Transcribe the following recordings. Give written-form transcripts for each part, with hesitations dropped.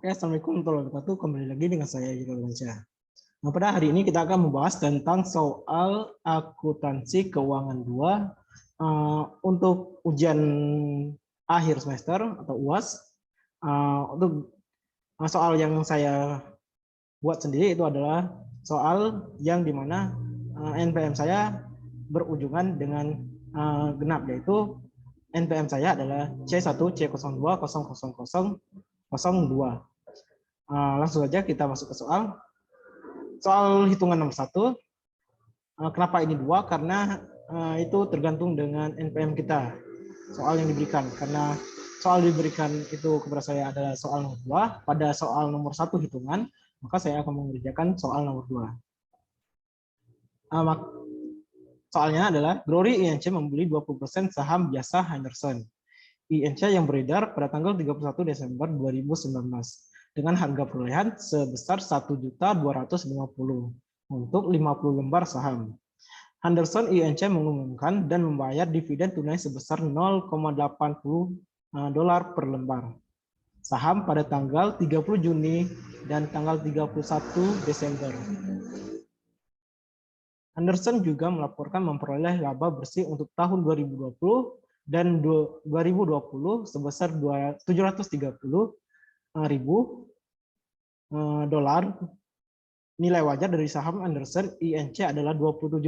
Oke, Assalamualaikum warahmatullahi wabarakatuh. Kembali lagi dengan saya Yudha Lansyah. Nah, pada hari ini kita akan membahas tentang soal akuntansi keuangan 2 untuk ujian akhir semester atau UAS. Untuk soal yang saya buat sendiri itu adalah soal yang dimana NPM saya berujungan dengan genap, yaitu NPM saya adalah C1C02000002. Langsung saja kita masuk ke soal hitungan nomor 1. Kenapa ini 2? Karena itu tergantung dengan NPM kita, soal yang diberikan. Karena soal diberikan itu kepada saya adalah soal nomor 2. Pada soal nomor 1 hitungan, maka saya akan mengerjakan soal nomor 2. Soalnya adalah Glory INC membeli 20% saham biasa Henderson INC yang beredar pada tanggal 31 Desember 2019 dengan harga perolehan sebesar 1.250.000 untuk 50 lembar saham. Henderson INC mengumumkan dan membayar dividen tunai sebesar $0,80 per lembar saham pada tanggal 30 Juni dan tanggal 31 Desember. Henderson juga melaporkan memperoleh laba bersih untuk tahun 2020 dan 2020 sebesar $730.000. Nilai wajar dari saham Henderson INC adalah $27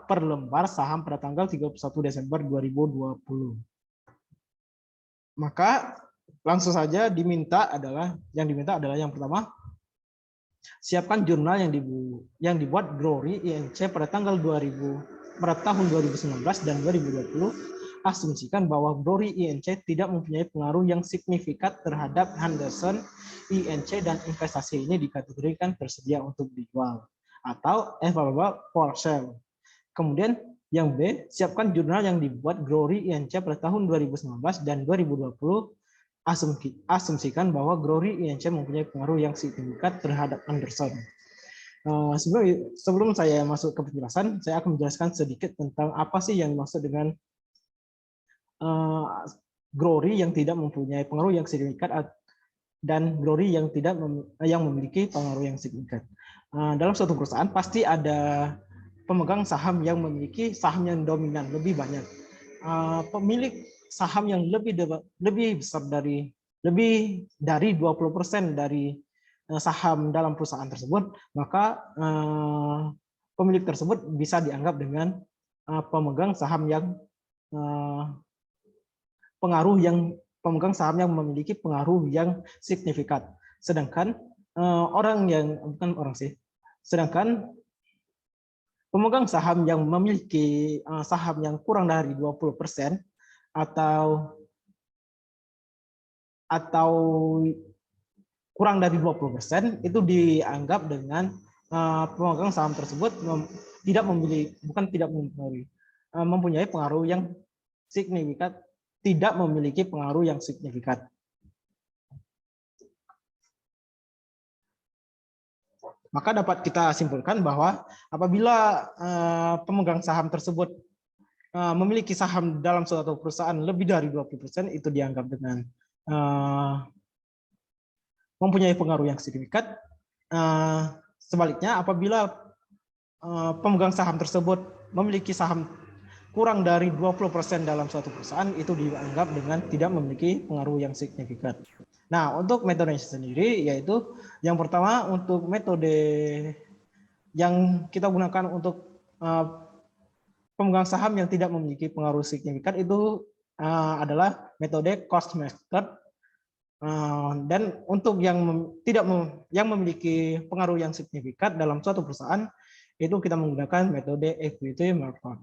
per lembar saham pada tanggal 31 Desember 2020. Maka langsung saja yang diminta adalah yang pertama, siapkan jurnal yang dibuat Glory INC pada tahun 2019 dan 2020. Asumsikan bahwa Glory INC tidak mempunyai pengaruh yang signifikan terhadap Henderson INC dan investasi ini dikategorikan tersedia untuk dijual atau available for sale. Kemudian yang B, siapkan jurnal yang dibuat Glory INC pada tahun 2019 dan 2020. Asumsikan bahwa Glory INC mempunyai pengaruh yang signifikan terhadap Henderson. Sebelum saya masuk ke penjelasan, saya akan menjelaskan sedikit tentang apa sih yang dimaksud dengan Glory yang tidak mempunyai pengaruh yang signifikan dan Glory yang memiliki pengaruh yang signifikan. Dalam suatu perusahaan pasti ada pemegang saham yang memiliki saham yang dominan lebih banyak. Pemilik saham yang lebih besar lebih dari 20% dari saham dalam perusahaan tersebut, maka pemilik tersebut bisa dianggap dengan pemegang saham yang pemegang saham yang memiliki pengaruh yang signifikan. Sedangkan pemegang saham yang memiliki saham yang kurang dari 20% atau kurang dari 20% itu dianggap dengan pemegang saham tersebut mempunyai pengaruh yang signifikan, tidak memiliki pengaruh yang signifikan. Maka dapat kita simpulkan bahwa apabila pemegang saham tersebut memiliki saham dalam suatu perusahaan lebih dari 20%, itu dianggap dengan mempunyai pengaruh yang signifikan. Sebaliknya, apabila pemegang saham tersebut memiliki saham kurang dari 20% dalam suatu perusahaan, itu dianggap dengan tidak memiliki pengaruh yang signifikan. Nah, untuk metodenya sendiri, yaitu yang pertama, untuk metode yang kita gunakan untuk pemegang saham yang tidak memiliki pengaruh signifikan itu adalah metode cost method. Dan untuk yang memiliki pengaruh yang signifikan dalam suatu perusahaan, itu kita menggunakan metode equity method.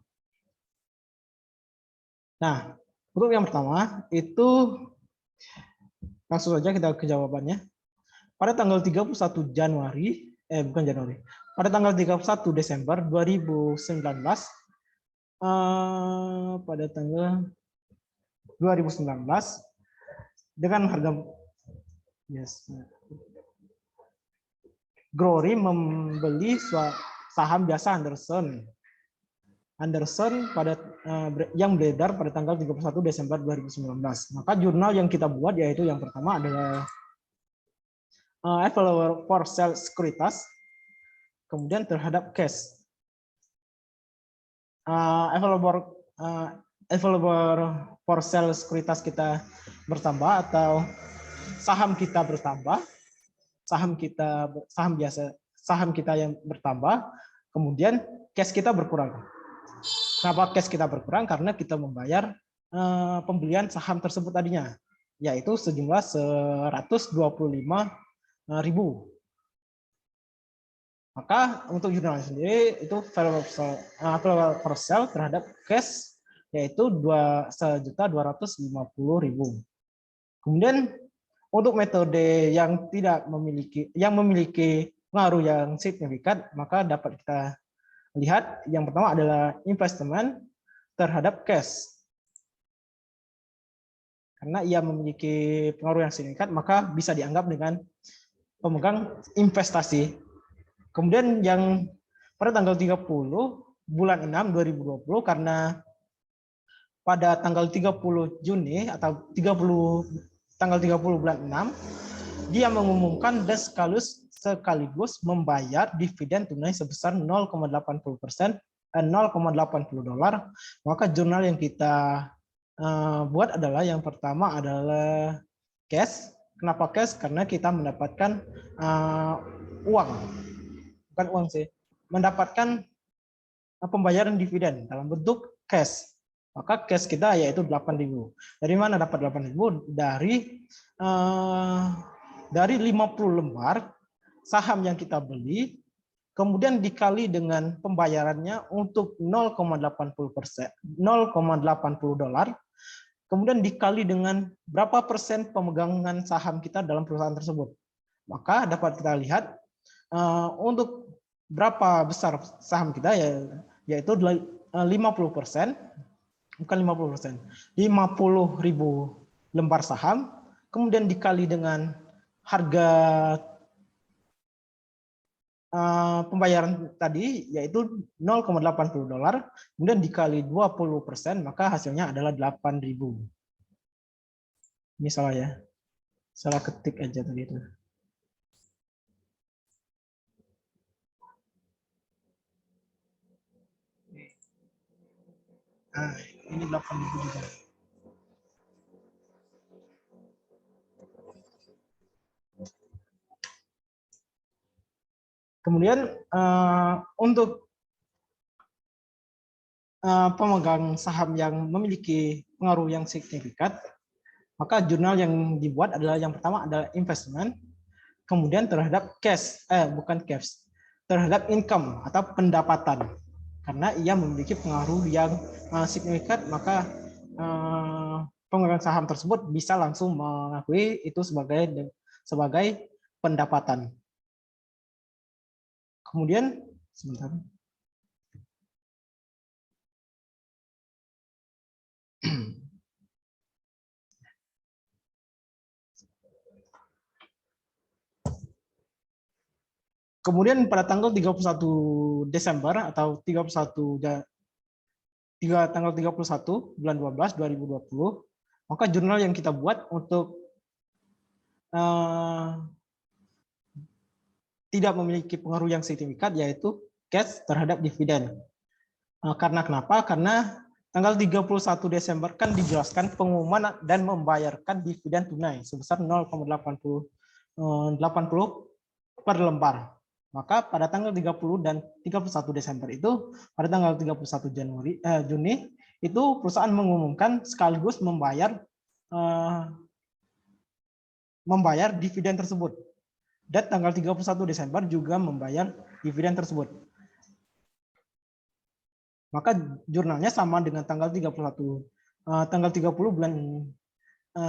Nah, untuk yang pertama itu langsung saja kita ke jawabannya. Pada tanggal 31 pada tanggal 31 Desember 2019, pada tanggal 2019 dengan harga Glory membeli saham biasa Anderson yang beredar pada tanggal 31 Desember 2019. Maka jurnal yang kita buat yaitu yang pertama adalah Available for Sale Sekuritas, kemudian terhadap cash. Available for Sale Sekuritas kita bertambah atau saham kita bertambah, saham kita yang bertambah, kemudian cash kita berkurang. Kenapa cash kita berkurang? Karena kita membayar pembelian saham tersebut tadinya, yaitu sejumlah 125.000. Maka untuk jurnal sendiri itu available for sale terhadap cash yaitu 1.250.000. Kemudian untuk metode yang memiliki pengaruh yang signifikan, maka dapat kita lihat yang pertama adalah investment terhadap cash. Karena ia memiliki pengaruh yang signifikan, maka bisa dianggap dengan pemegang investasi. Kemudian yang pada tanggal 30 bulan 6 2020, karena pada tanggal 30 Juni atau tanggal 30 bulan 6, dia mengumumkan dan sekaligus membayar dividen tunai sebesar 0,80%, $0,80. Maka jurnal yang kita buat adalah yang pertama adalah cash. Kenapa cash? Karena kita mendapatkan uang, bukan uang sih, mendapatkan pembayaran dividen dalam bentuk cash. Maka cash kita yaitu 8.000. Dari mana dapat 8.000? Dari 50 lembar saham yang kita beli, kemudian dikali dengan pembayarannya untuk 0,80%, $0,80, kemudian dikali dengan berapa persen pemegangan saham kita dalam perusahaan tersebut. Maka dapat kita lihat untuk berapa besar saham kita yaitu 50%, bukan 50%, 50.000 lembar saham, kemudian dikali dengan harga pembayaran tadi yaitu $0,80, kemudian dikali 20%, maka hasilnya adalah 8.000. Ini salah ya, salah ketik aja tadi itu. Nah, ini 8.000 juga. Kemudian untuk pemegang saham yang memiliki pengaruh yang signifikan, maka jurnal yang dibuat adalah yang pertama adalah investment, kemudian terhadap cash, bukan cash, terhadap income atau pendapatan. Karena ia memiliki pengaruh yang signifikan, maka pemegang saham tersebut bisa langsung mengakui itu sebagai pendapatan. Kemudian sebentar. Kemudian pada tanggal 31 Desember atau tanggal 31 bulan 12 2020, maka jurnal yang kita buat untuk tidak memiliki pengaruh yang signifikan yaitu cash terhadap dividen. Karena kenapa? Karena tanggal 31 Desember kan dijelaskan pengumuman dan membayarkan dividen tunai sebesar 0,80 per lembar. Maka pada tanggal 30 dan 31 Desember itu, pada tanggal 31 Juni itu perusahaan mengumumkan sekaligus membayar dividen tersebut. Dan tanggal 31 Desember juga membayar dividen tersebut. Maka jurnalnya sama dengan tanggal 30 bulan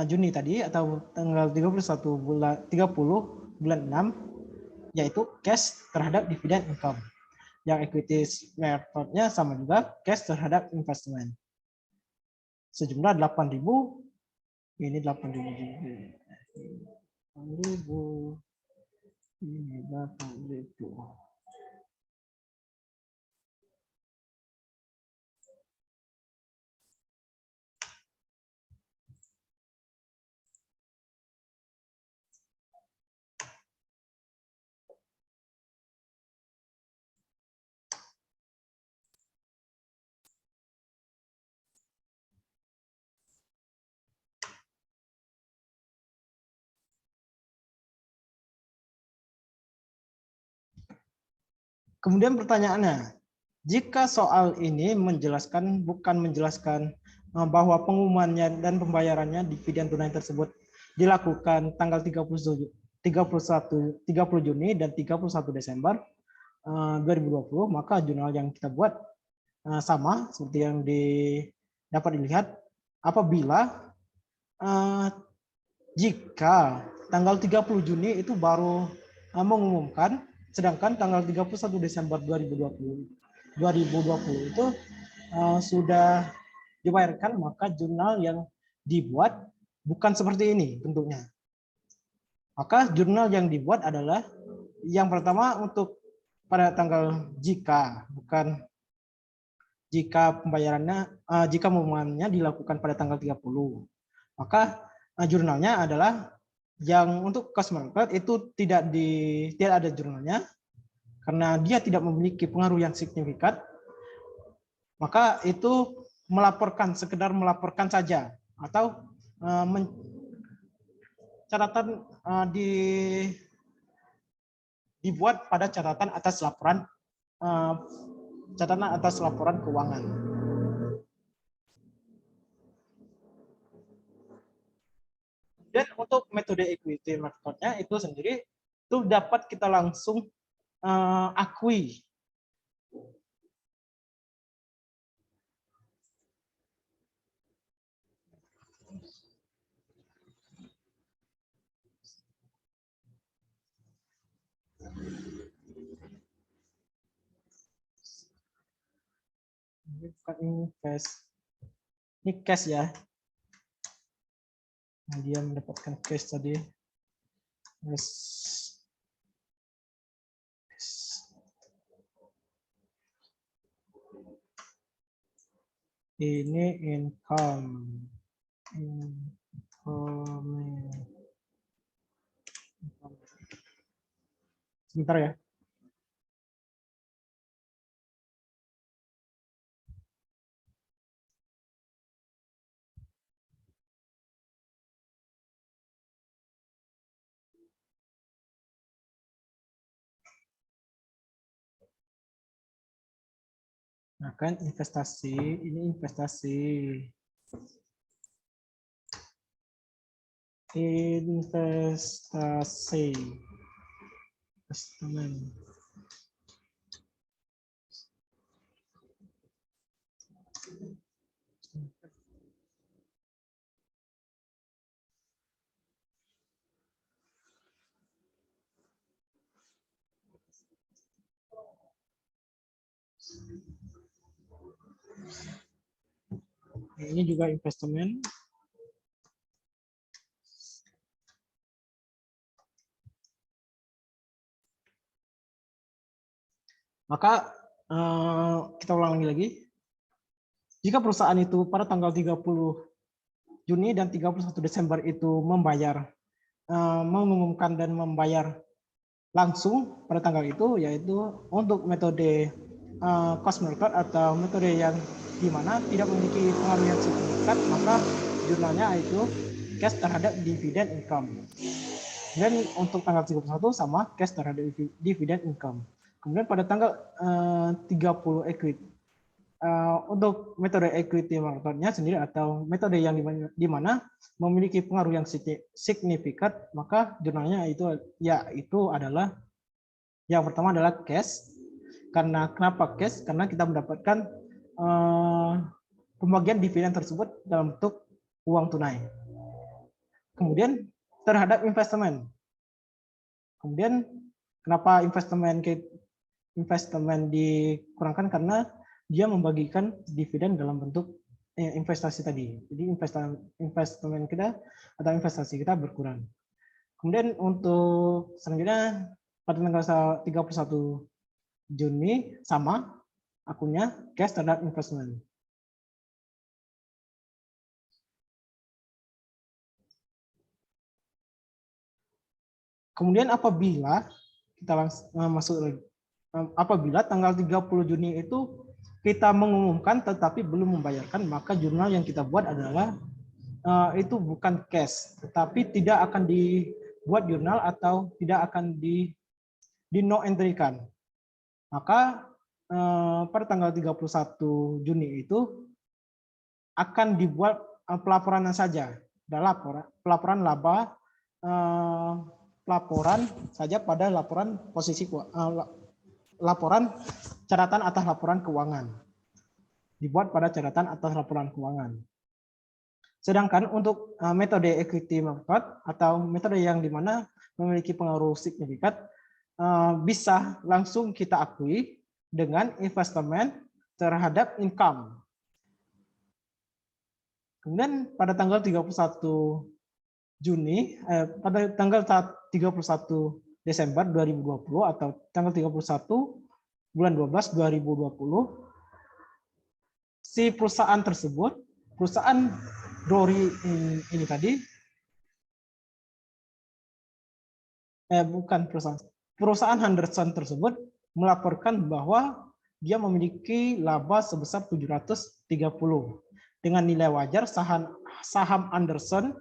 Juni tadi atau tanggal 30 bulan 6, yaitu cash terhadap dividen income. Yang equity methodnya sama juga, cash terhadap investment. Sejumlah 8.000, ini 8.000 juga. 8.000, ini 8.000. Kemudian pertanyaannya, jika soal ini bukan menjelaskan bahwa pengumumannya dan pembayarannya dividen tunai tersebut dilakukan tanggal 30 Juni dan 31 Desember 2020, maka jurnal yang kita buat sama seperti yang dapat dilihat apabila jika tanggal 30 Juni itu baru mengumumkan, sedangkan tanggal 31 Desember 2020 itu sudah dibayarkan, maka jurnal yang dibuat bukan seperti ini bentuknya. Maka jurnal yang dibuat adalah yang pertama untuk pada tanggal jika pembayarannya jika pengumumannya dilakukan pada tanggal 30, maka jurnalnya adalah yang untuk customer cloud itu tidak ada jurnalnya karena dia tidak memiliki pengaruh yang signifikan, maka itu sekedar melaporkan saja atau catatan dibuat pada catatan atas laporan keuangan. Dan untuk metode equity methodnya itu sendiri itu dapat kita langsung akui. Ini bukan invest, ini cash ya. Nah, dia mendapatkan cash tadi. Yes. Ini income. Sebentar ya. Nah, kan investasi, ini investasi. Investment. Ini juga investment. Maka kita ulangi lagi. Jika perusahaan itu pada tanggal 30 Juni dan 31 Desember itu mengumumkan dan membayar langsung pada tanggal itu, yaitu untuk metode cost method atau metode yang di mana tidak memiliki pengaruh yang signifikan, maka jurnalnya itu cash terhadap dividend income. Dan untuk tanggal 31 sama cash terhadap dividend income. Kemudian pada tanggal 30 equity, untuk metode equity methodnya sendiri atau metode yang di mana memiliki pengaruh yang signifikan, maka jurnalnya itu adalah yang pertama adalah cash. Karena kenapa cash? Karena kita mendapatkan pembagian dividen tersebut dalam bentuk uang tunai. Kemudian terhadap investment. Kemudian kenapa investment dikurangkan? Karena dia membagikan dividen dalam bentuk investasi tadi. Jadi investment kita atau investasi kita berkurang. Kemudian untuk selanjutnya pada tanggal 31 Juni sama akunnya cash terhadap investment. Kemudian apabila kita langsung apabila tanggal 30 Juni itu kita mengumumkan tetapi belum membayarkan, maka jurnal yang kita buat adalah itu bukan cash, tetapi tidak akan dibuat jurnal atau tidak akan di no entry-kan. Maka pada tanggal 31 Juni itu akan dibuat pelaporan saja. Ada pelaporan laba, pelaporan saja pada laporan posisi laporan catatan atas laporan keuangan. Dibuat pada catatan atas laporan keuangan. Sedangkan untuk metode equity method atau metode yang dimana memiliki pengaruh signifikan, bisa langsung kita akui dengan investment terhadap income. Kemudian pada tanggal 31 Juni, pada tanggal 31 Desember 2020 atau tanggal 31 bulan 12 2020, si perusahaan tersebut, perusahaan Dori ini tadi, bukan perusahaan Henderson tersebut melaporkan bahwa dia memiliki laba sebesar 730. Dengan nilai wajar saham Anderson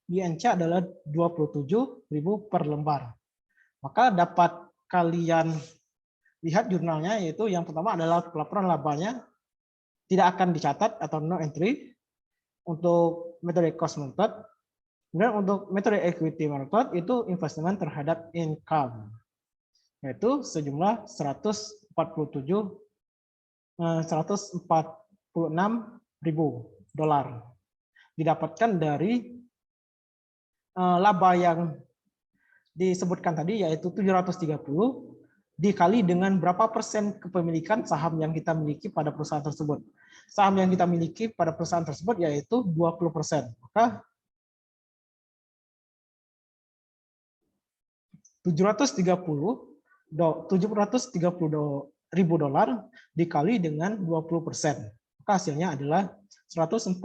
di NC adalah 27.000 per lembar. Maka dapat kalian lihat jurnalnya, yaitu yang pertama adalah pelaporan labanya tidak akan dicatat atau no entry untuk metode cost method. Kemudian untuk metode equity method itu investment terhadap income, yaitu sejumlah 146.000 dolar didapatkan dari laba yang disebutkan tadi, yaitu 730 dikali dengan berapa persen kepemilikan saham yang kita miliki pada perusahaan tersebut. Saham yang kita miliki pada perusahaan tersebut yaitu 20%. Maka 730.000 dolar dikali dengan 20%. Maka hasilnya adalah 146.000.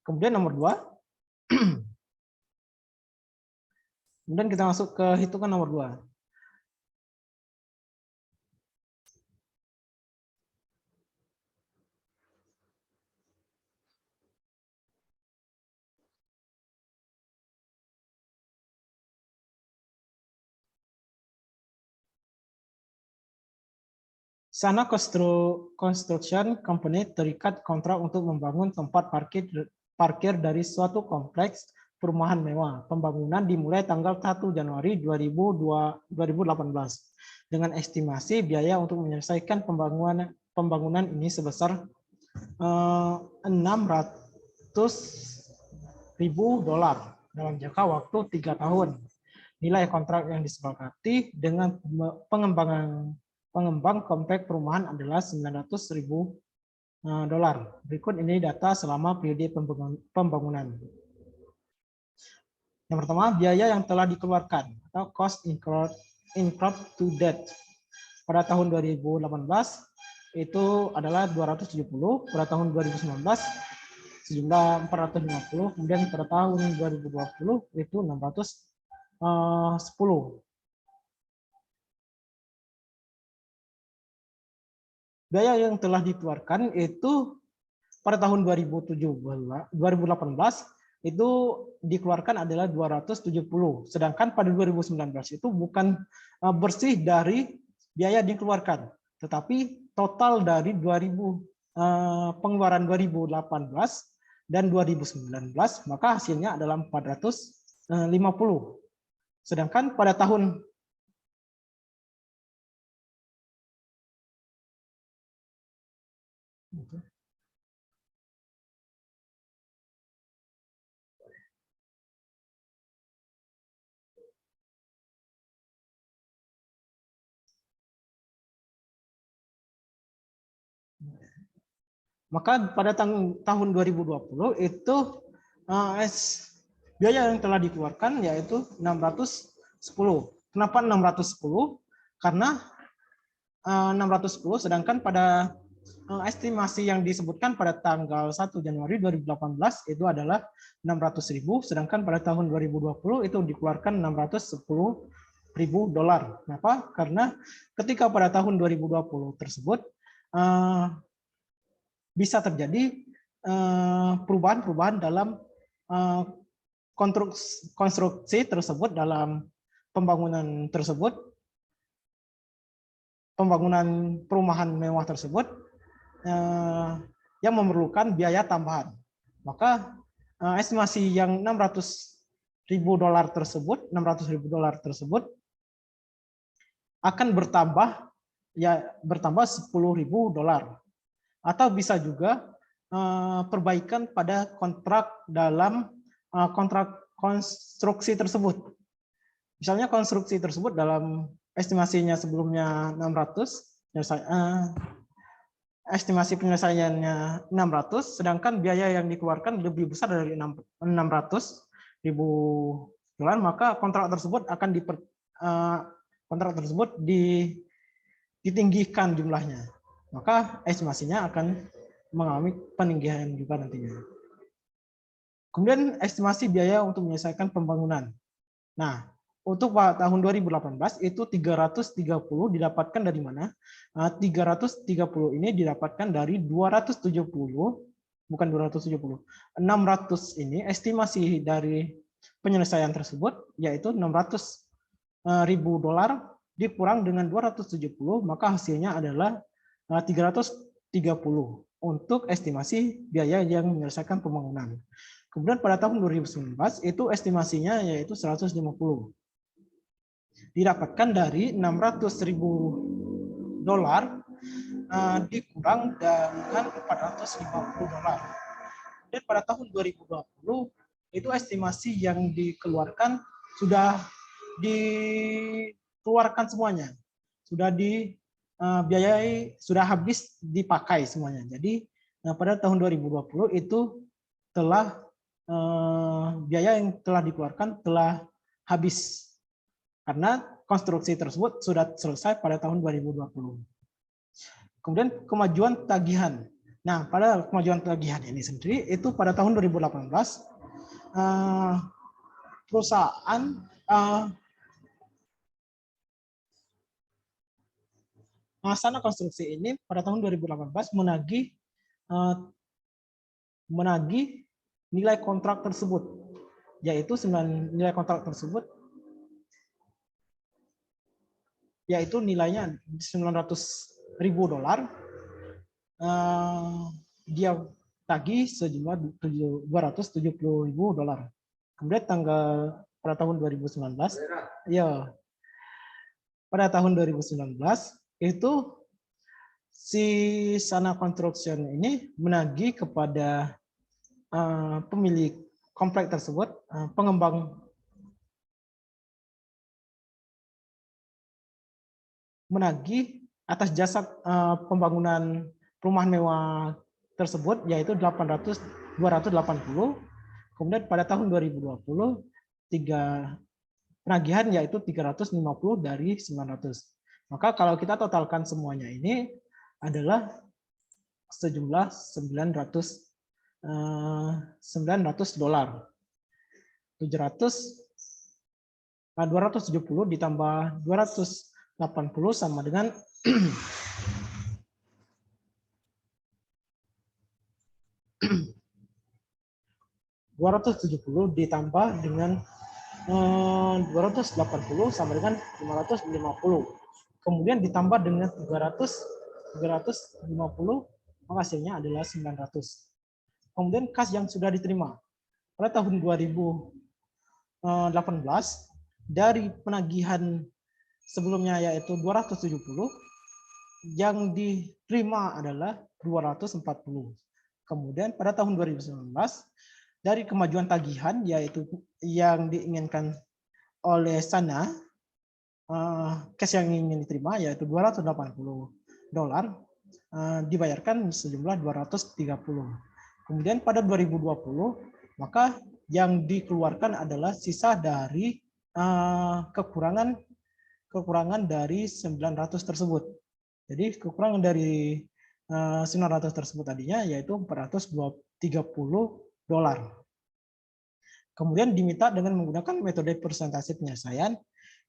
Kemudian nomor 2. Kemudian kita masuk ke hitungan nomor 2. Sana Construction Company terikat kontrak untuk membangun tempat parkir dari suatu kompleks perumahan mewah. Pembangunan dimulai tanggal 1 Januari 2018 dengan estimasi biaya untuk menyelesaikan pembangunan ini sebesar 600.000 dolar dalam jangka waktu 3 tahun. Nilai kontrak yang disepakati dengan pengembang komplek perumahan adalah 900.000 dolar. Berikut ini data selama periode pembangunan. Yang pertama, biaya yang telah dikeluarkan atau cost incurred to date. Pada tahun 2018 itu adalah 270, pada tahun 2019 sejumlah 450, kemudian pada tahun 2020 itu 610. Biaya yang telah dikeluarkan itu pada tahun 2018 itu dikeluarkan adalah 270, sedangkan pada 2019 itu bukan bersih dari biaya dikeluarkan, tetapi total dari pengeluaran 2018 dan 2019, maka hasilnya adalah 450. Sedangkan pada tahun tahun 2020 itu biaya yang telah dikeluarkan yaitu 610. Kenapa 610? Karena 610 sedangkan pada estimasi yang disebutkan pada tanggal 1 Januari 2018 itu adalah 600.000, sedangkan pada tahun 2020 itu dikeluarkan 610.000 dolar. Kenapa? Karena ketika pada tahun 2020 tersebut bisa terjadi perubahan-perubahan dalam konstruksi tersebut, dalam pembangunan tersebut, pembangunan perumahan mewah tersebut yang memerlukan biaya tambahan. Maka estimasi yang $600.000 tersebut akan bertambah $10.000, atau bisa juga perbaikan pada kontrak dalam kontrak konstruksi tersebut. Misalnya konstruksi tersebut dalam estimasinya sebelumnya 600, estimasi penyelesaiannya 600, sedangkan biaya yang dikeluarkan lebih besar dari $600.000, maka kontrak tersebut ditinggikan jumlahnya. Maka estimasinya akan mengalami peninggian juga nantinya. Kemudian estimasi biaya untuk menyelesaikan pembangunan. Nah, untuk tahun 2018 itu 330 didapatkan dari mana? 330 ini didapatkan dari 270, bukan 270, 600 ini estimasi dari penyelesaian tersebut, yaitu $600.000 dikurang dengan 270, maka hasilnya adalah 330 untuk estimasi biaya yang menyelesaikan pembangunan. Kemudian pada tahun 2019 itu estimasinya yaitu 150. Didapatkan dari $600.000 dikurang dengan $450. Dan pada tahun 2020 itu estimasi yang dikeluarkan sudah dikeluarkan semuanya, sudah dibiayai, sudah habis dipakai semuanya. Jadi pada tahun 2020 itu telah biaya yang telah dikeluarkan telah habis karena konstruksi tersebut sudah selesai pada tahun 2020. Kemudian kemajuan tagihan. Nah, pada kemajuan tagihan ini sendiri itu pada tahun 2018 perusahaan Sana Konstruksi ini pada tahun 2018 menagih nilai kontrak tersebut, yaitu nilai kontrak tersebut yaitu nilainya $900.000. Dia tagih sejumlah $270.000. Kemudian pada tahun 2019, ya pada tahun 2019 itu si Sana Construction ini menagih kepada pemilik komplek tersebut, pengembang menagih atas jasa pembangunan perumahan mewah tersebut yaitu $280. Kemudian pada tahun 2020 penagihan yaitu 350 dari 900. Maka kalau kita totalkan semuanya ini adalah sejumlah $900. 270 ditambah 280 sama dengan 270 ditambah dengan 280 sama dengan 550. Kemudian ditambah dengan 350, maka hasilnya adalah 900. Kemudian kas yang sudah diterima. Pada tahun 2018, dari penagihan sebelumnya yaitu 270, yang diterima adalah 240. Kemudian pada tahun 2019, dari kemajuan tagihan yaitu yang diinginkan oleh Sana, cash yang ingin diterima yaitu $280, dibayarkan sejumlah 230. Kemudian pada 2020, maka yang dikeluarkan adalah sisa dari kekurangan dari 900 tersebut. Jadi kekurangan dari 900 tersebut tadinya yaitu $430. Kemudian diminta dengan menggunakan metode persentase penyelesaian,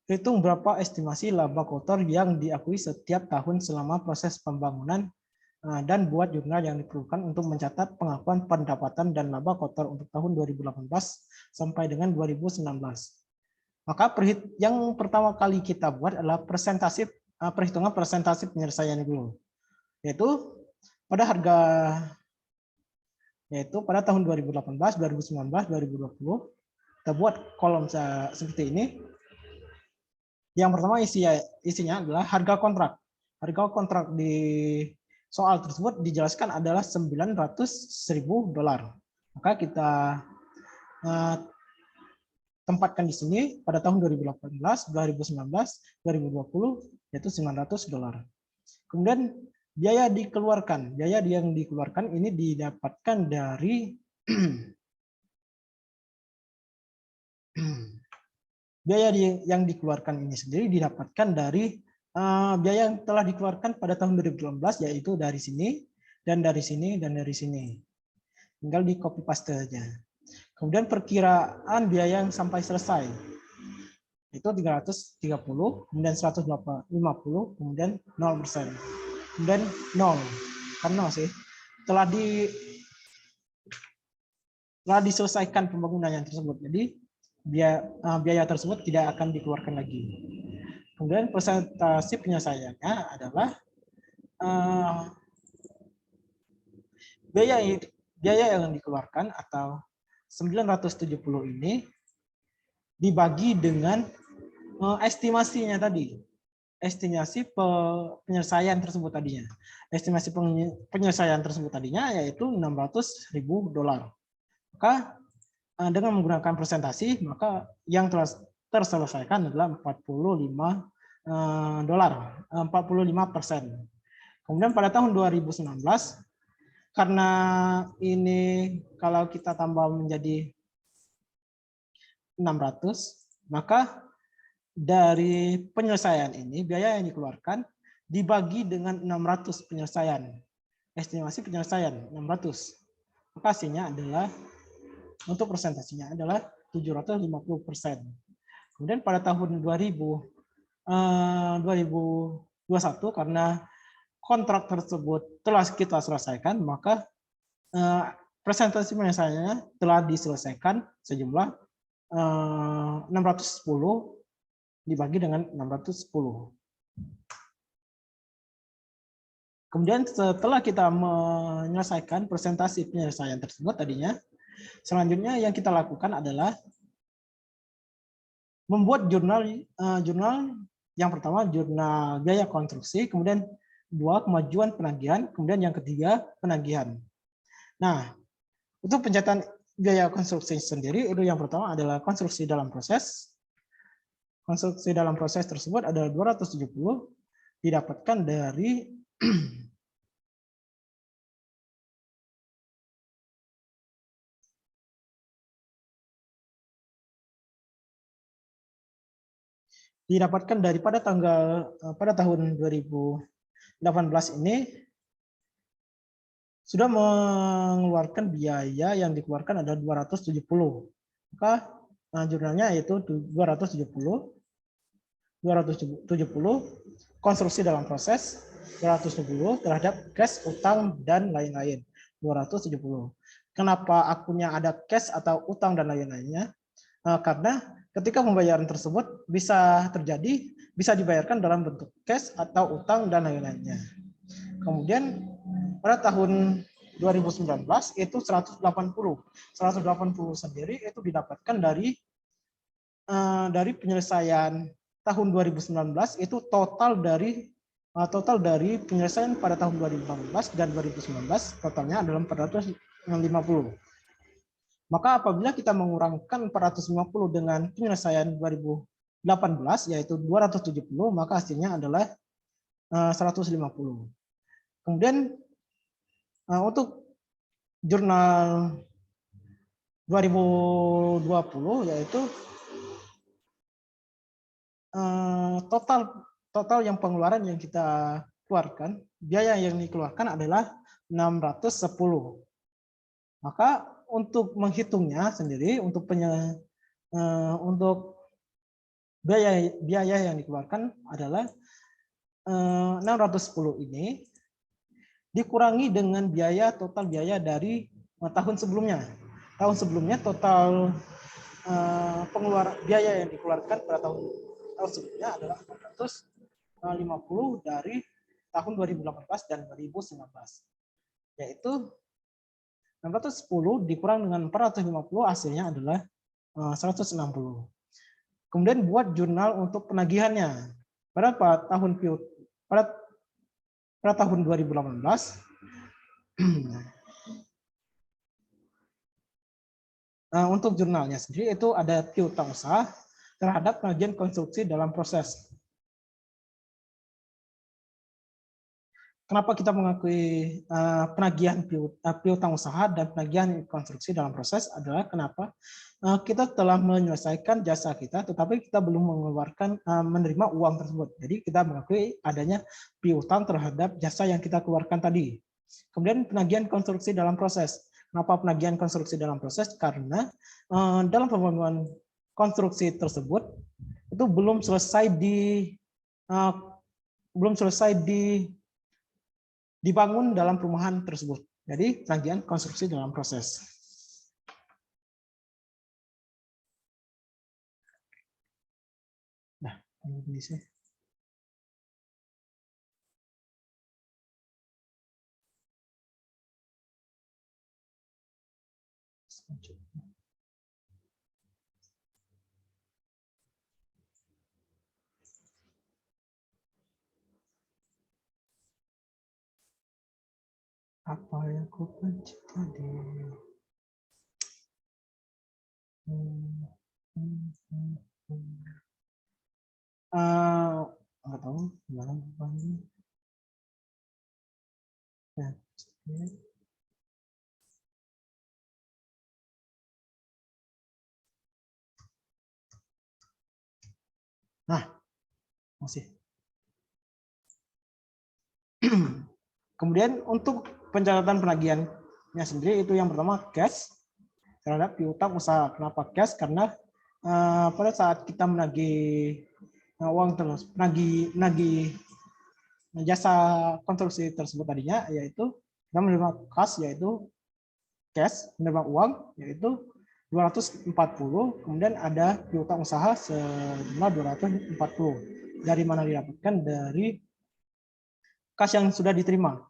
hitung berapa estimasi laba kotor yang diakui setiap tahun selama proses pembangunan dan buat jurnal yang diperlukan untuk mencatat pengakuan pendapatan dan laba kotor untuk tahun 2018 sampai dengan 2019. Maka yang pertama kali kita buat adalah persentase perhitungan persentase penyelesaian dulu, yaitu pada tahun 2018, 2019, 2020 kita buat kolom seperti ini. Yang pertama isinya adalah harga kontrak. Harga kontrak di soal tersebut dijelaskan adalah $900.000. Maka kita tempatkan di sini pada tahun 2018, 2019, 2020 yaitu $900. Kemudian biaya dikeluarkan. Biaya yang dikeluarkan ini didapatkan dari biaya yang dikeluarkan ini sendiri didapatkan dari biaya yang telah dikeluarkan pada tahun 2018, yaitu dari sini, dan dari sini, dan dari sini. Tinggal di copy paste saja. Kemudian perkiraan biaya yang sampai selesai. Itu 330, kemudian 150, kemudian 0%. Kemudian 0. Kan 0 sih. Telah diselesaikan pembangunannya tersebut. Jadi biaya tersebut tidak akan dikeluarkan lagi. Kemudian presentasi penyelesaiannya adalah biaya yang dikeluarkan atau 970 ini dibagi dengan estimasinya tadi. Estimasi penyelesaian tersebut tadinya. Estimasi penyelesaian tersebut tadinya yaitu $600.000. Maka dengan menggunakan presentasi, maka yang telah terselesaikan adalah 45%. Kemudian pada tahun 2019, karena ini kalau kita tambah menjadi 600, maka dari penyelesaian ini, biaya yang dikeluarkan dibagi dengan 600 penyelesaian. Estimasi penyelesaian 600. Maka hasilnya adalah untuk presentasinya adalah 750%. Kemudian pada tahun 2021 karena kontrak tersebut telah kita selesaikan, maka presentasi penyelesaiannya telah diselesaikan sejumlah 610 dibagi dengan 610. Kemudian setelah kita menyelesaikan presentasi penyelesaian tersebut tadinya, selanjutnya yang kita lakukan adalah membuat jurnal yang pertama jurnal biaya konstruksi, kemudian 2 kemajuan penagihan, kemudian yang ketiga penagihan. Nah, untuk pencatatan biaya konstruksi sendiri, itu yang pertama adalah konstruksi dalam proses. Konstruksi dalam proses tersebut adalah 270 didapatkan dari pada tahun 2018 ini sudah mengeluarkan biaya yang dikeluarkan adalah 270. Maka jurnalnya yaitu 270 konstruksi dalam proses, 270 terhadap cash, utang, dan lain-lain. 270. Kenapa akunnya ada cash atau utang dan lain-lainnya? Karena ketika pembayaran tersebut bisa dibayarkan dalam bentuk cash atau utang dan lain-lainnya. Kemudian pada tahun 2019 itu 180 sendiri itu didapatkan dari penyelesaian tahun 2019 itu total dari penyelesaian pada tahun 2018 dan 2019 totalnya adalah 450. Maka apabila kita mengurangkan 450 dengan penyelesaian 2018 yaitu 270, maka hasilnya adalah 150. Kemudian untuk jurnal 2020 yaitu total yang pengeluaran yang kita keluarkan, biaya yang dikeluarkan adalah 610. Maka untuk menghitungnya sendiri, untuk biaya yang dikeluarkan adalah 610 ini dikurangi dengan total biaya dari tahun sebelumnya. Tahun sebelumnya total biaya yang dikeluarkan pada tahun sebelumnya adalah 400 50 dari tahun 2018 dan 2019. Yaitu 610 dikurang dengan 450 hasilnya adalah 160. Kemudian buat jurnal untuk penagihannya. Pada tahun 2018 untuk jurnalnya sendiri itu ada piutang usaha terhadap penagihan konstruksi dalam proses. Kenapa kita mengakui penagihan piutang usaha dan penagihan konstruksi dalam proses adalah kenapa kita telah menyelesaikan jasa kita, tetapi kita belum mengeluarkan menerima uang tersebut. Jadi kita mengakui adanya piutang terhadap jasa yang kita keluarkan tadi. Kemudian penagihan konstruksi dalam proses. Kenapa penagihan konstruksi dalam proses? Karena dalam pembangunan konstruksi tersebut itu belum selesai dibangun dalam perumahan tersebut. Jadi penagihan konstruksi dalam proses. Nah, ini sih. Apa yang ku benci tadi? Nggak tahu gimana bukannya. Ya, nah, masih. Kemudian untuk pencatatan penagihannya sendiri itu yang pertama cash terhadap piutang usaha. Kenapa cash? Karena pada saat kita menagih uang terus, menagih jasa konstruksi tersebut tadinya, yaitu kita menerima kas, yaitu cash, menerima uang, yaitu 240, kemudian ada piutang usaha sejumlah 240. Dari mana didapatkan? Dari kas yang sudah diterima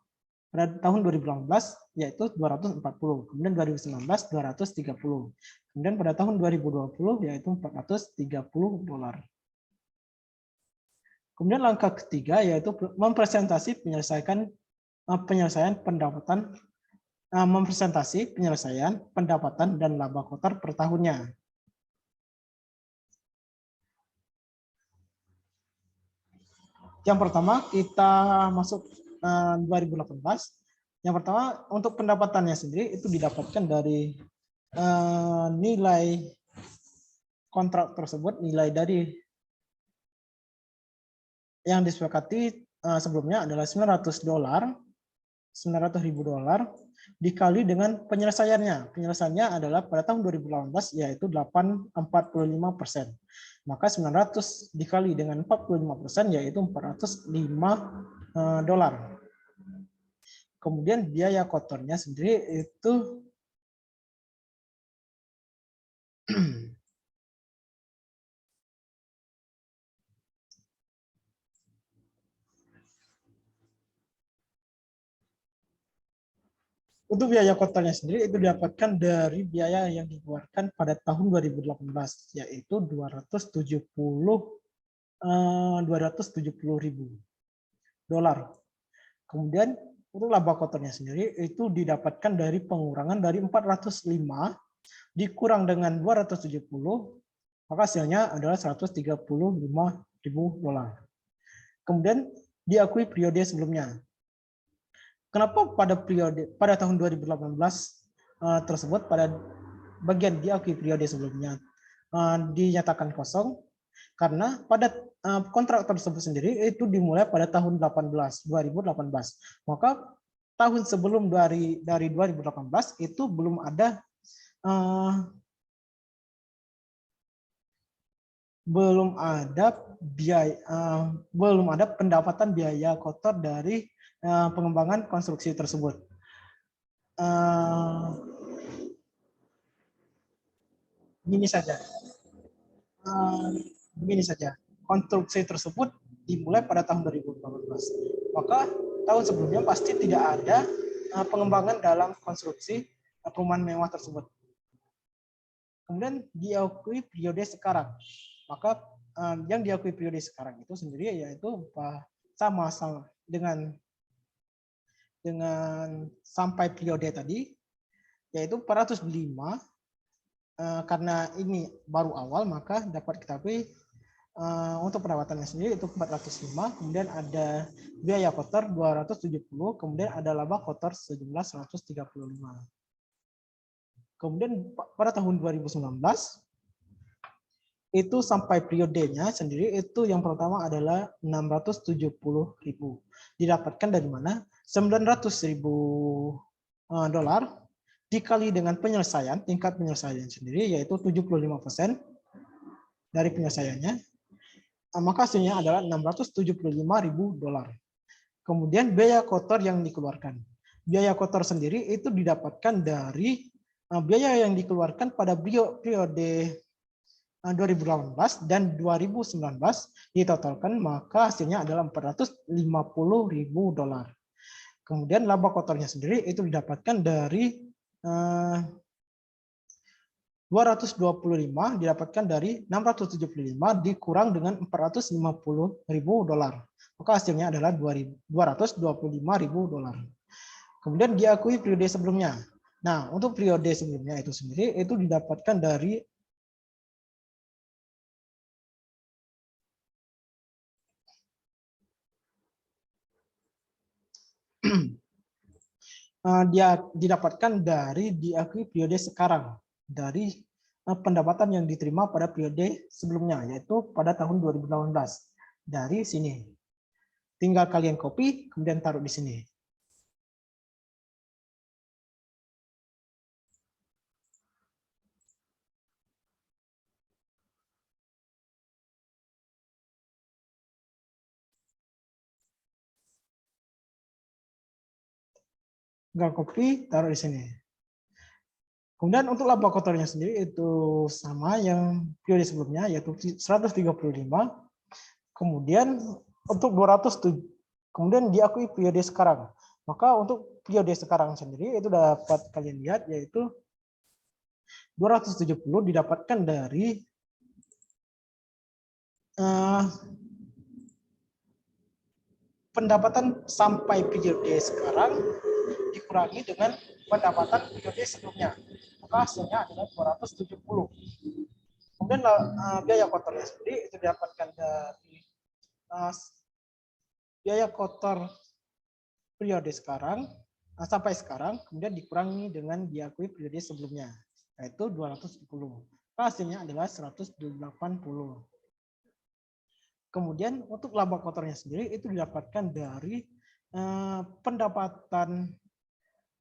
pada tahun 2018 yaitu 240, kemudian 2019 230, kemudian pada tahun 2020 yaitu 430 dolar. Kemudian langkah ketiga yaitu mempresentasi penyelesaian pendapatan dan laba kotor per tahunnya. Yang pertama kita masuk 2018. Yang pertama untuk pendapatannya sendiri itu didapatkan dari nilai kontrak tersebut, nilai dari yang disepakati sebelumnya adalah $900, $900.000 dikali dengan penyelesaiannya. Penyelesaiannya adalah pada tahun 2018 yaitu 45%. Maka 900 dikali dengan 45% yaitu $405. Kemudian biaya kotornya sendiri itu untuk biaya kotornya sendiri itu didapatkan dari biaya yang dikeluarkan pada tahun 2018 yaitu $270.000. Kemudian untuk laba kotornya sendiri itu didapatkan dari pengurangan dari 405 dikurang dengan 270, maka hasilnya adalah $135.000. Kemudian diakui periode sebelumnya. Kenapa pada tahun 2018 tersebut pada bagian diakui periode sebelumnya dinyatakan kosong? Karena pada kontrak tersebut sendiri itu dimulai pada tahun 2018. Maka tahun sebelum dari 2018 itu belum ada pendapatan biaya kotor dari pengembangan konstruksi tersebut. Begini saja. Konstruksi tersebut dimulai pada tahun 2018. Maka tahun sebelumnya pasti tidak ada pengembangan dalam konstruksi perumahan mewah tersebut. Kemudian diakui periode sekarang. Maka yang diakui periode sekarang itu sendiri yaitu sama dengan sampai periode tadi, yaitu 405. Karena ini baru awal, maka dapat kita akui untuk perawatannya sendiri itu 405, kemudian ada biaya kotor 270, kemudian ada laba kotor sejumlah 135. Kemudian pada tahun 2019 itu sampai periodenya sendiri itu yang pertama adalah 670.000. Didapatkan dari mana? 900.000 dolar dikali dengan penyelesaian, tingkat penyelesaian sendiri yaitu 75% dari penyelesaiannya. Maka hasilnya adalah 675.000 dolar. Kemudian biaya kotor yang dikeluarkan. Biaya kotor sendiri itu didapatkan dari biaya yang dikeluarkan pada periode 2018 dan 2019 ditotalkan, maka hasilnya adalah 450.000 dolar. Kemudian laba kotornya sendiri itu didapatkan dari 225 didapatkan dari 675 dikurang dengan 450.000 dolar. Maka hasilnya adalah 225.000 dolar. Kemudian diakui periode sebelumnya. Nah, untuk periode sebelumnya itu sendiri itu didapatkan dari dia didapatkan dari diakui periode sekarang dari pendapatan yang diterima pada periode sebelumnya, yaitu pada tahun 2018. Dari sini. Tinggal kalian copy, kemudian taruh di sini. Tinggal copy, taruh di sini. Kemudian untuk laba kotornya sendiri itu sama yang periode sebelumnya, yaitu 135. Kemudian untuk 207, kemudian diakui periode sekarang. Maka untuk periode sekarang sendiri itu dapat kalian lihat, yaitu 270 didapatkan dari pendapatan sampai periode sekarang dikurangi dengan pendapatan periode sebelumnya. Maka hasilnya adalah 270. Kemudian biaya kotornya sendiri itu didapatkan dari biaya kotor periode sekarang sampai sekarang, kemudian dikurangi dengan diakui periode sebelumnya, yaitu 210. Maka hasilnya adalah 180. Kemudian untuk laba kotornya sendiri itu didapatkan dari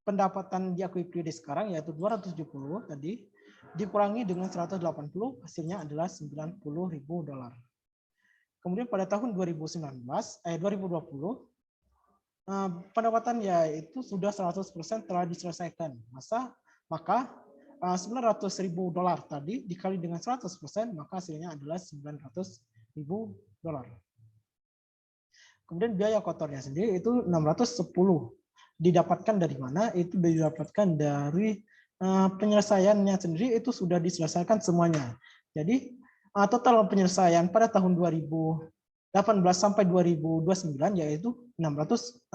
pendapatan diakui periode sekarang, yaitu 270 tadi dikurangi dengan 180, hasilnya adalah 90.000 dolar. Kemudian pada tahun 2020 pendapatan yaitu sudah 100% telah diselesaikan. Maka 900.000 dolar tadi dikali dengan 100%, maka hasilnya adalah 900.000 dolar. Kemudian biaya kotornya sendiri itu 610. Didapatkan dari mana? Itu didapatkan dari penyelesaiannya sendiri itu sudah diselesaikan semuanya. Jadi total penyelesaian pada tahun 2018 sampai 2029 yaitu 610.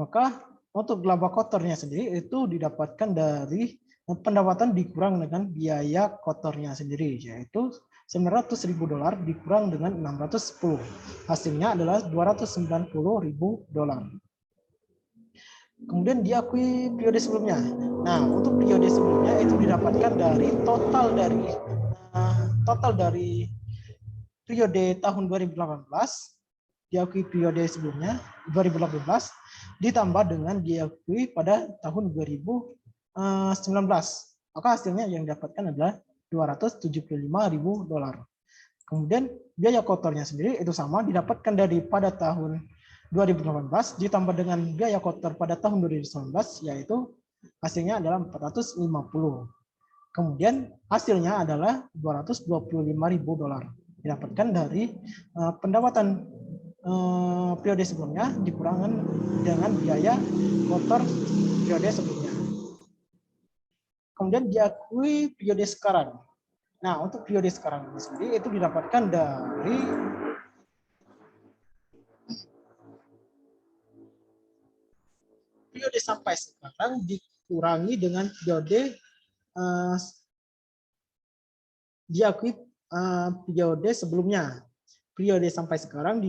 Maka untuk laba kotornya sendiri itu didapatkan dari pendapatan dikurang dengan biaya kotornya sendiri, yaitu 900.000 dolar dikurang dengan 610. Hasilnya adalah 290.000 dolar. Kemudian diakui periode sebelumnya. Nah, untuk periode sebelumnya itu didapatkan dari total dari periode tahun 2018, diakui periode sebelumnya 2018 ditambah dengan diakui pada tahun 2019. Maka hasilnya yang didapatkan adalah 275.000 dolar. Kemudian biaya kotornya sendiri itu sama, didapatkan daripada tahun 2018 ditambah dengan biaya kotor pada tahun 2019, yaitu hasilnya adalah 450. Kemudian hasilnya adalah 225.000 dolar. didapatkan dari pendapatan periode sebelumnya dikurangi dengan biaya kotor periode sebelumnya. Kemudian diakui periode sekarang. Nah, untuk periode sekarang ini sendiri itu didapatkan dari periode sampai sekarang dikurangi dengan periode diakui periode sebelumnya. Periode sampai sekarang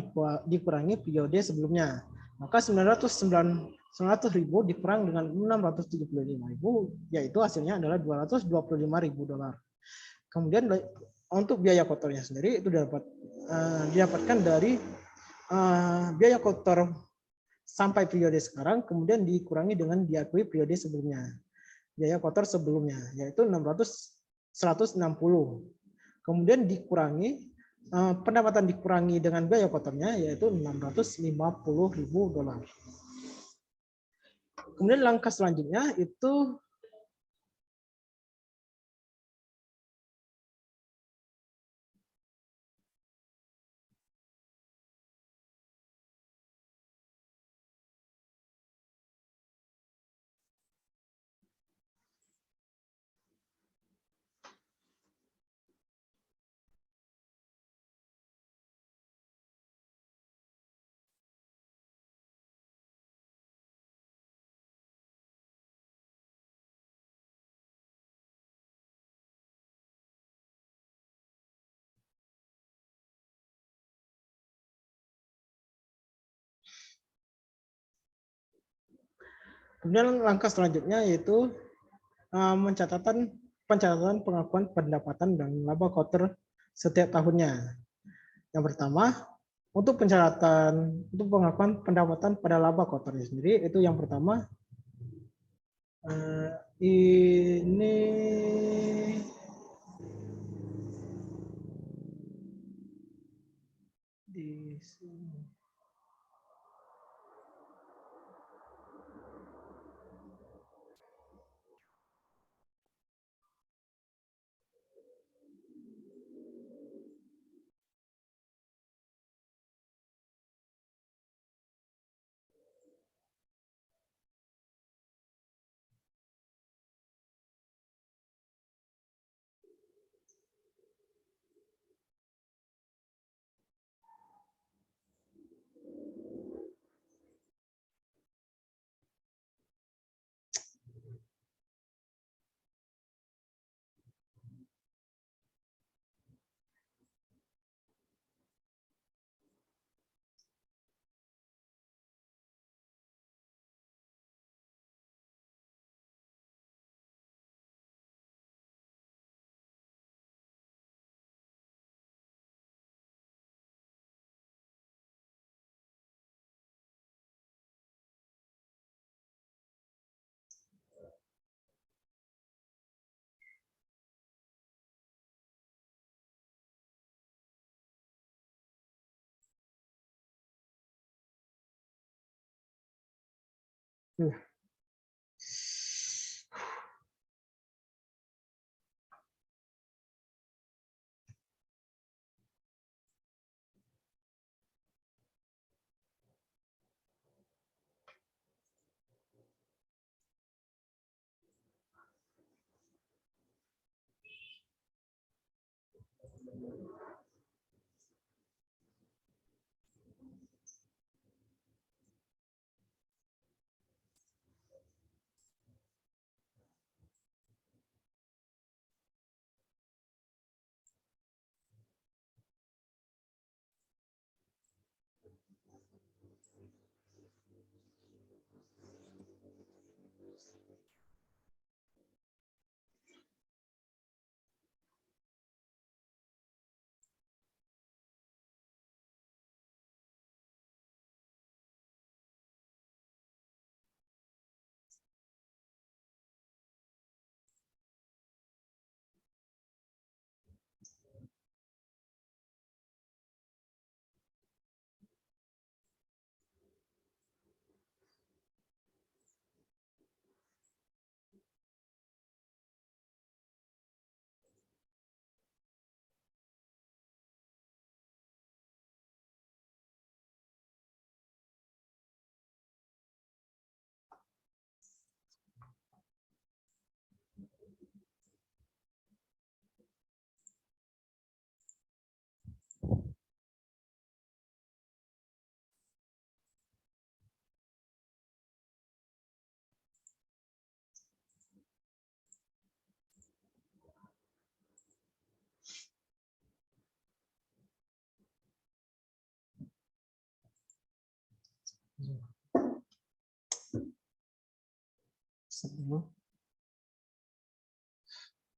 dikurangi periode sebelumnya. Maka 900.000 dikurang dengan 675.000, yaitu hasilnya adalah 225.000 dolar. Kemudian untuk biaya kotornya sendiri itu didapatkan dari biaya kotor sampai periode sekarang, kemudian dikurangi dengan diakui periode sebelumnya. Biaya kotor sebelumnya, yaitu 160. Kemudian dikurangi, pendapatan dikurangi dengan biaya kotornya, yaitu 650.000 dolar. Kemudian langkah selanjutnya itu kemudian langkah selanjutnya yaitu pencatatan pengakuan pendapatan dan laba kotor setiap tahunnya. Yang pertama, untuk pengakuan pendapatan pada laba kotornya sendiri, itu yang pertama ini di sini.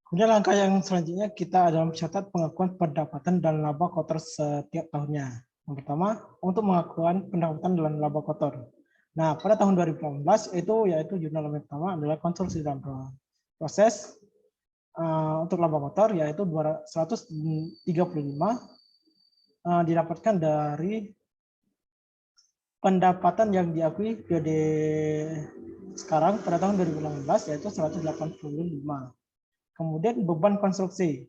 Kemudian langkah yang selanjutnya kita adalah mencatat pengakuan pendapatan dan laba kotor setiap tahunnya. Yang pertama, untuk pengakuan pendapatan dan laba kotor. Nah, pada tahun 2018 itu yaitu jurnal yang pertama adalah konstruksi dalam proses. Untuk laba kotor yaitu 135 didapatkan dari pendapatan yang diakui periode sekarang pada tahun 2018 yaitu 185. Kemudian beban konstruksi.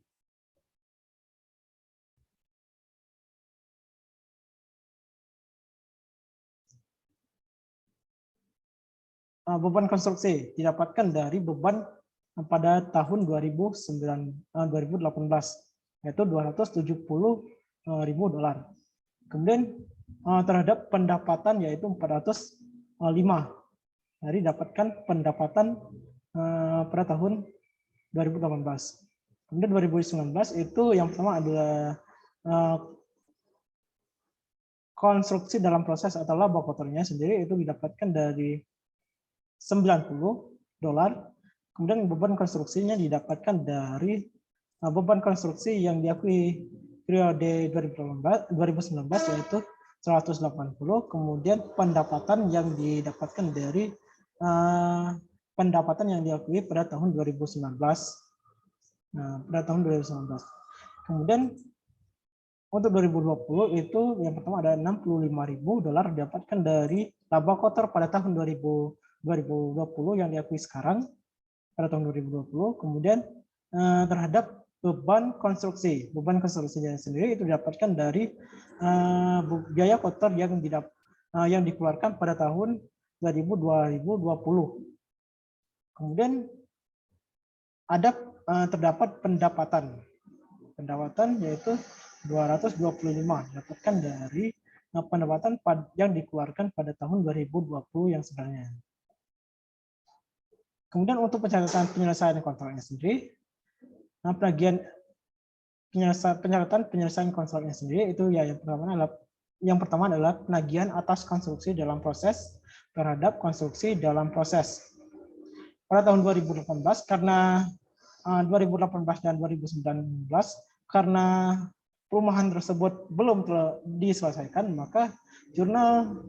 Beban konstruksi didapatkan dari beban pada tahun 2018 yaitu 270.000 dolar. Kemudian terhadap pendapatan yaitu 405 dari dapatkan pendapatan pada tahun 2018. Kemudian 2019 itu yang pertama adalah konstruksi dalam proses atau laba kotornya sendiri itu didapatkan dari 90 dolar. Kemudian beban konstruksinya didapatkan dari beban konstruksi yang diakui periode 2019 yaitu 180. Kemudian pendapatan yang didapatkan dari pendapatan yang diakui pada tahun 2019. Nah, pada tahun 2019. Kemudian untuk 2020 itu yang pertama ada 65.000 dolar didapatkan dari laba kotor pada tahun 2020 yang diakui sekarang pada tahun 2020. Kemudian terhadap beban konstruksi. Beban konstruksinya sendiri itu didapatkan dari biaya kotor yang dikeluarkan pada tahun 2020. Kemudian ada terdapat pendapatan yaitu 225 didapatkan dari pendapatan yang dikeluarkan pada tahun 2020 yang sebenarnya. Kemudian untuk penyelesaian kontraknya sendiri, penyelesaian kontraknya sendiri itu ya yang pertama adalah penagihan atas konstruksi dalam proses terhadap konstruksi dalam proses. Pada tahun 2018 karena 2018 dan 2019 karena perumahan tersebut belum diselesaikan, maka jurnal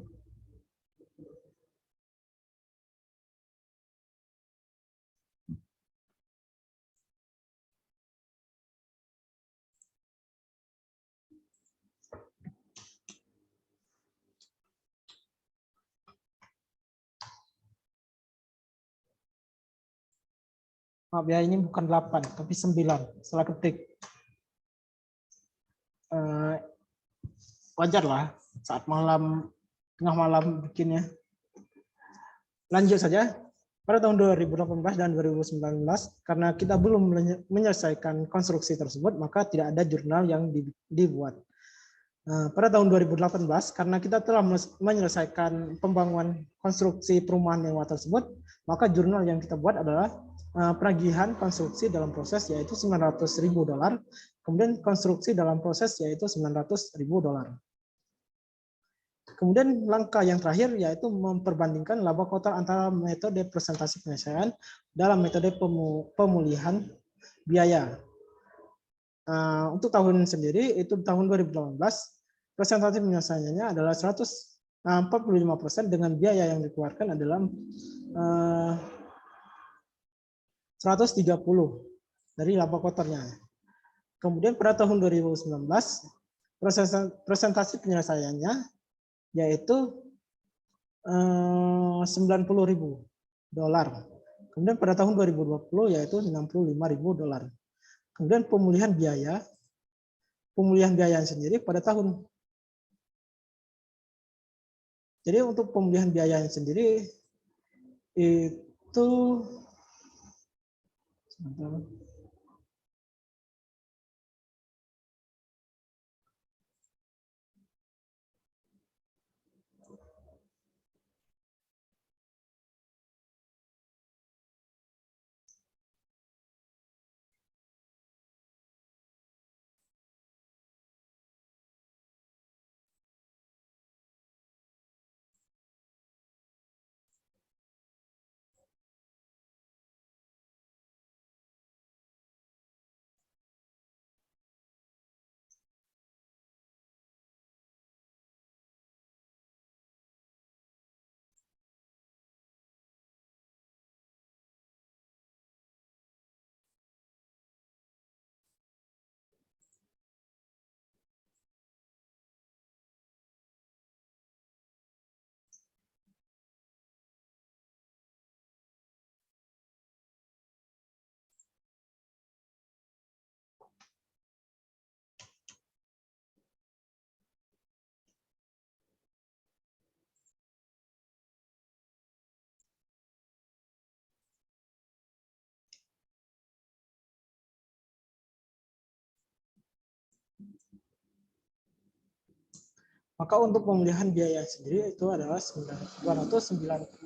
maaf ya, ini bukan 8 tapi 9 salah ketik. Wajar lah saat tengah malam bikinnya. Lanjut saja. Pada tahun 2018 dan 2019 karena kita belum menyelesaikan konstruksi tersebut, maka tidak ada jurnal yang dibuat. Pada tahun 2018 karena kita telah menyelesaikan pembangunan konstruksi perumahan mewah tersebut, maka jurnal yang kita buat adalah penagihan konstruksi dalam proses yaitu 900.000 dolar, kemudian konstruksi dalam proses yaitu 900.000 dolar. Kemudian langkah yang terakhir yaitu memperbandingkan laba kotor antara metode presentasi penyelesaian dalam metode pemulihan biaya. Untuk tahun sendiri itu tahun 2018 presentasi penyelesaiannya adalah 145% dengan biaya yang dikeluarkan adalah 130 dari laba kotornya. Kemudian pada tahun 2019 presentasi penyelesaiannya yaitu 90.000 dolar. Kemudian pada tahun 2020 yaitu 65.000 dolar. Kemudian pemulihan biaya sendiri pada tahun. Jadi untuk pemulihan biaya sendiri itu Maka untuk pemulihan biaya sendiri itu adalah 290.000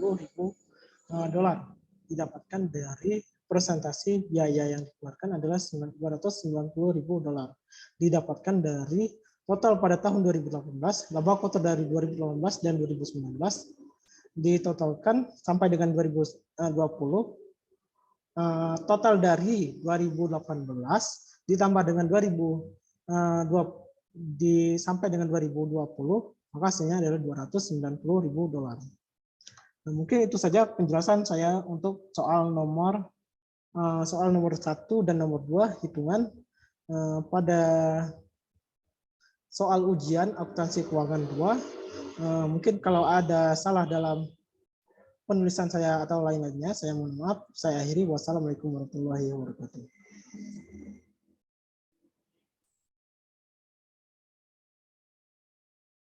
dolar didapatkan dari presentasi biaya yang dikeluarkan adalah 290.000 dolar didapatkan dari total pada tahun 2018, laba kotor dari 2018 dan 2019 ditotalkan sampai dengan 2020, total dari 2018 ditambah dengan 2020 sampai dengan 2020, maka hasilnya adalah 290.000 dolar. Nah, mungkin itu saja penjelasan saya untuk soal nomor 1 dan nomor 2 hitungan pada soal ujian akuntansi keuangan 2. Mungkin kalau ada salah dalam penulisan saya atau lain-lainnya, saya mohon maaf. Saya akhiri. Wassalamualaikum warahmatullahi wabarakatuh.